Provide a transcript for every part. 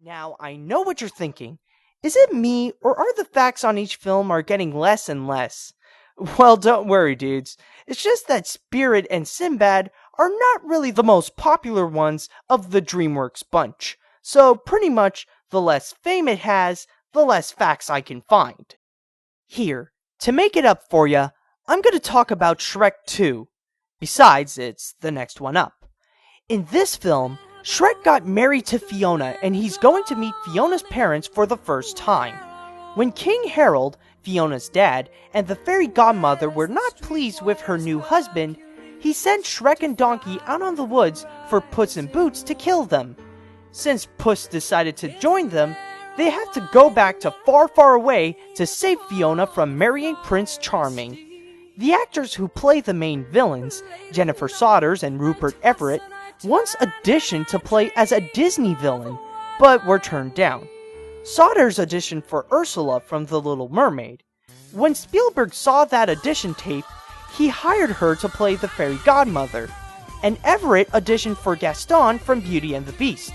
Now, I know what you're thinking. Is it me, or are the facts on each film are getting less and less? Well, don't worry, dudes. It's just that Spirit and Sinbad are not really the most popular ones of the DreamWorks bunch. So, pretty much, the less fame it has, the less facts I can find. Here, to make it up for ya, I'm gonna talk about Shrek 2. Besides, it's the next one up. In this film, Shrek got married to Fiona, and he's going to meet Fiona's parents for the first time. When King Harold, Fiona's dad, and the fairy godmother were not pleased with her new husband, he sent Shrek and Donkey out on the woods for Puss in Boots to kill them. Since Puss decided to join them, they have to go back to far, far away to save Fiona from marrying Prince Charming. The actors who play the main villains, Jennifer Saunders and Rupert Everett, once auditioned to play as a Disney villain, but were turned down. Saunders auditioned for Ursula from The Little Mermaid. When Spielberg saw that audition tape, he hired her to play the fairy godmother, and Everett auditioned for Gaston from Beauty and the Beast,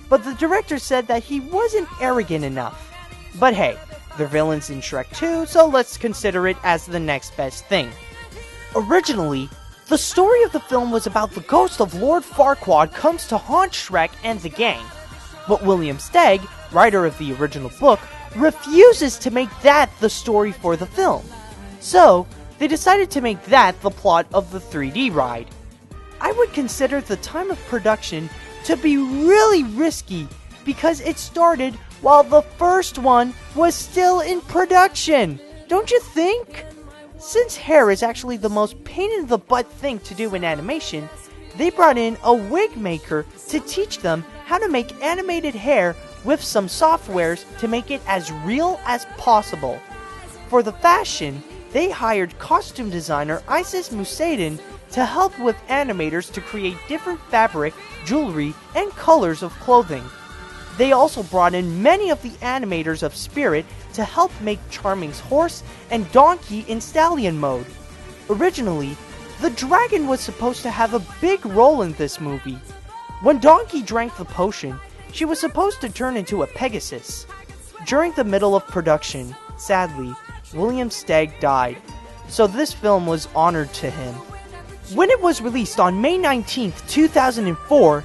but the director said that he wasn't arrogant enough. But hey, they're villains in Shrek 2, so let's consider it as the next best thing. Originally, the story of the film was about the ghost of Lord Farquaad comes to haunt Shrek and the gang, but William Steig, writer of the original book, refuses to make that the story for the film. So, they decided to make that the plot of the 3D ride. I would consider the time of production to be really risky because it started while the first one was still in production. Don't you think? Since hair is actually the most pain-in-the-butt thing to do in animation, they brought in a wig maker to teach them how to make animated hair with some softwares to make it as real as possible. For the fashion, they hired costume designer Isis Musaidin to help with animators to create different fabric, jewelry, and colors of clothing. They also brought in many of the animators of Spirit to help make Charming's horse and donkey in stallion mode. Originally, the dragon was supposed to have a big role in this movie. When Donkey drank the potion, she was supposed to turn into a Pegasus. During the middle of production, sadly, William Steig died, so this film was honored to him. When it was released on May 19th, 2004,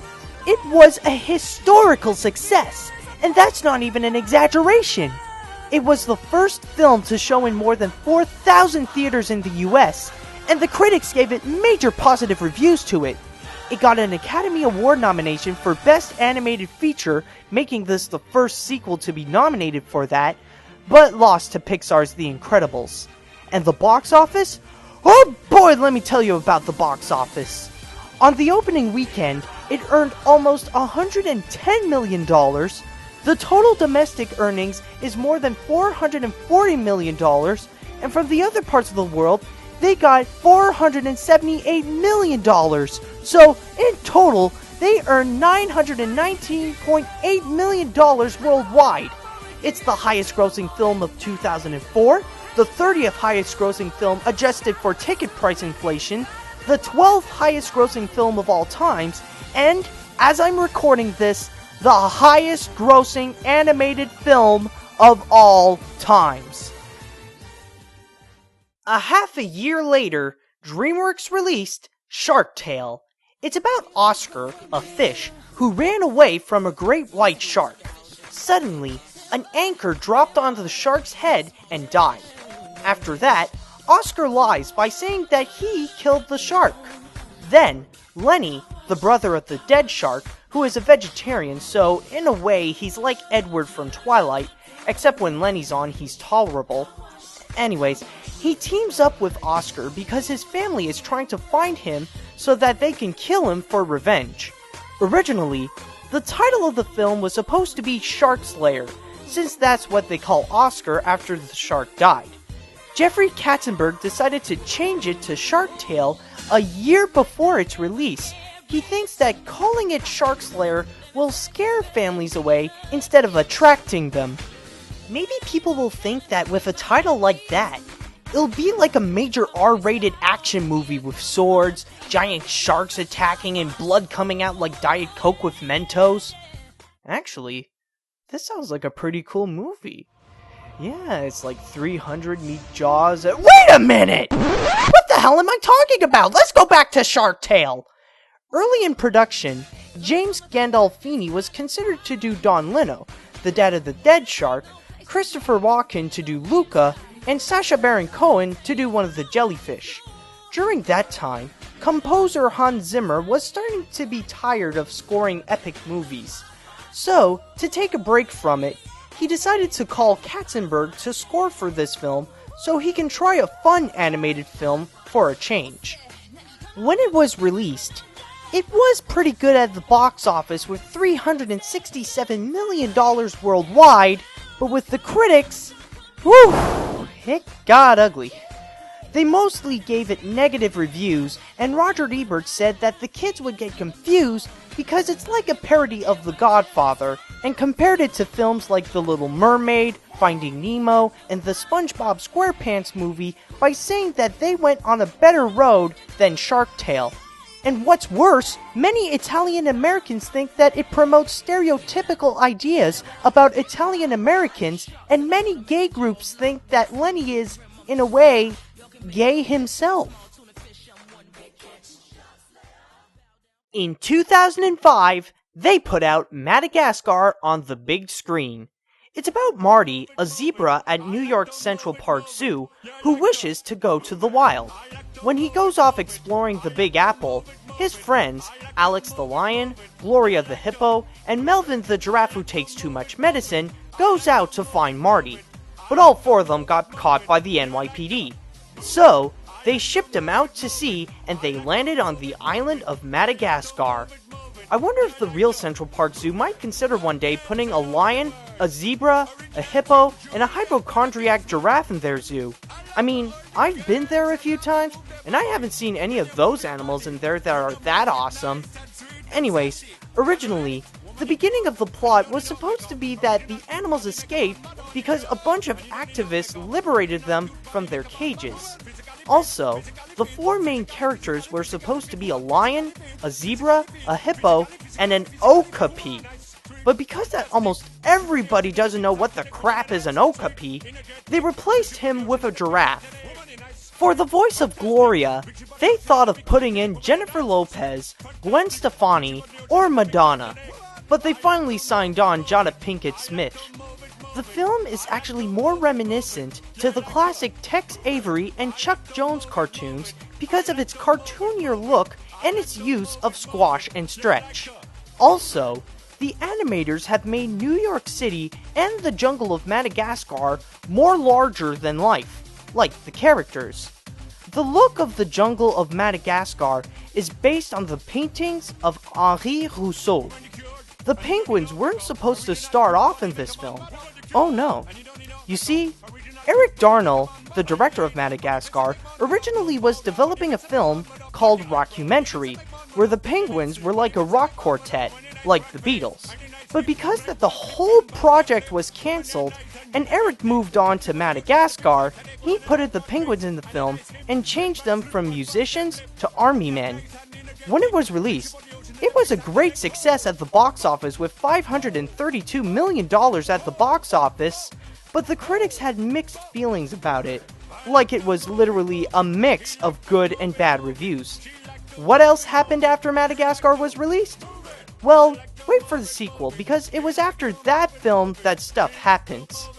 it was a historical success, and that's not even an exaggeration. It was the first film to show in more than 4,000 theaters in the US, and the critics gave it major positive reviews to it. It got an Academy Award nomination for Best Animated Feature, making this the first sequel to be nominated for that, but lost to Pixar's The Incredibles. And the box office? Oh boy, let me tell you about the box office. On the opening weekend, it earned almost $110 million. The total domestic earnings is more than $440 million, and from the other parts of the world, they got $478 million. So, in total, they earned $919.8 million worldwide. It's the highest grossing film of 2004, the 30th highest grossing film adjusted for ticket price inflation, the 12th highest grossing film of all times, and, as I'm recording this, the highest grossing animated film of all times. A half a year later, DreamWorks released Shark Tale. It's about Oscar, a fish, who ran away from a great white shark. Suddenly, an anchor dropped onto the shark's head and died. After that, Oscar lies by saying that he killed the shark. Then, Lenny, the brother of the dead shark, who is a vegetarian, so in a way he's like Edward from Twilight, except when Lenny's on he's tolerable. Anyways, he teams up with Oscar because his family is trying to find him so that they can kill him for revenge. Originally, the title of the film was supposed to be Shark Slayer, since that's what they call Oscar after the shark died. Jeffrey Katzenberg decided to change it to Shark Tale a year before its release. He thinks that calling it Shark Slayer will scare families away instead of attracting them. Maybe people will think that with a title like that, it'll be like a major R-rated action movie with swords, giant sharks attacking, and blood coming out like Diet Coke with Mentos. Actually, This sounds like a pretty cool movie. Yeah, it's like 300 meet Jaws. Wait a minute! What the hell am I talking about? Let's go back to Shark Tale! Early in production, James Gandolfini was considered to do Don Leno, the dad of the dead shark, Christopher Walken to do Luca, and Sacha Baron Cohen to do one of the jellyfish. During that time, composer Hans Zimmer was starting to be tired of scoring epic movies. So, to take a break from it, he decided to call Katzenberg to score for this film so he can try a fun animated film for a change. When it was released, it was pretty good at the box office with $367 million worldwide, but with the critics, whew, it got ugly. They mostly gave it negative reviews, and Roger Ebert said that the kids would get confused because it's like a parody of The Godfather, and compared it to films like The Little Mermaid, Finding Nemo, and the SpongeBob SquarePants movie by saying that they went on a better road than Shark Tale. And what's worse, many Italian Americans think that it promotes stereotypical ideas about Italian Americans, and many gay groups think that Lenny is, in a way, gay himself. In 2005, they put out Madagascar on the big screen. It's about Marty, a zebra at New York's Central Park Zoo, who wishes to go to the wild. When he goes off exploring the Big Apple, his friends, Alex the lion, Gloria the hippo, and Melvin the giraffe who takes too much medicine, goes out to find Marty. But all four of them got caught by the NYPD. So, they shipped him out to sea and they landed on the island of Madagascar. I wonder if the real Central Park Zoo might consider one day putting a lion, a zebra, a hippo, and a hypochondriac giraffe in their zoo. I mean, I've been there a few times, and I haven't seen any of those animals in there that are that awesome. Anyways, originally, the beginning of the plot was supposed to be that the animals escaped because a bunch of activists liberated them from their cages. Also, the four main characters were supposed to be a lion, a zebra, a hippo, and an okapi. But because that almost everybody doesn't know what the crap is an okapi, they replaced him with a giraffe. For the voice of Gloria, they thought of putting in Jennifer Lopez, Gwen Stefani, or Madonna. But they finally signed on Jada Pinkett Smith. The film is actually more reminiscent to the classic Tex Avery and Chuck Jones cartoons because of its cartoonier look and its use of squash and stretch. Also, the animators have made New York City and the jungle of Madagascar more larger than life, like the characters. The look of the jungle of Madagascar is based on the paintings of Henri Rousseau. The penguins weren't supposed to start off in this film. Oh no. You see, Eric Darnell, the director of Madagascar, originally was developing a film called Rockumentary, where the penguins were like a rock quartet, like the Beatles. But because that the whole project was cancelled, and Eric moved on to Madagascar, he put the penguins in the film and changed them from musicians to army men. When it was released, it was a great success at the box office with $532 million at the box office, but the critics had mixed feelings about it, like it was literally a mix of good and bad reviews. What else happened after Madagascar was released? Well, wait for the sequel, because it was after that film that stuff happens.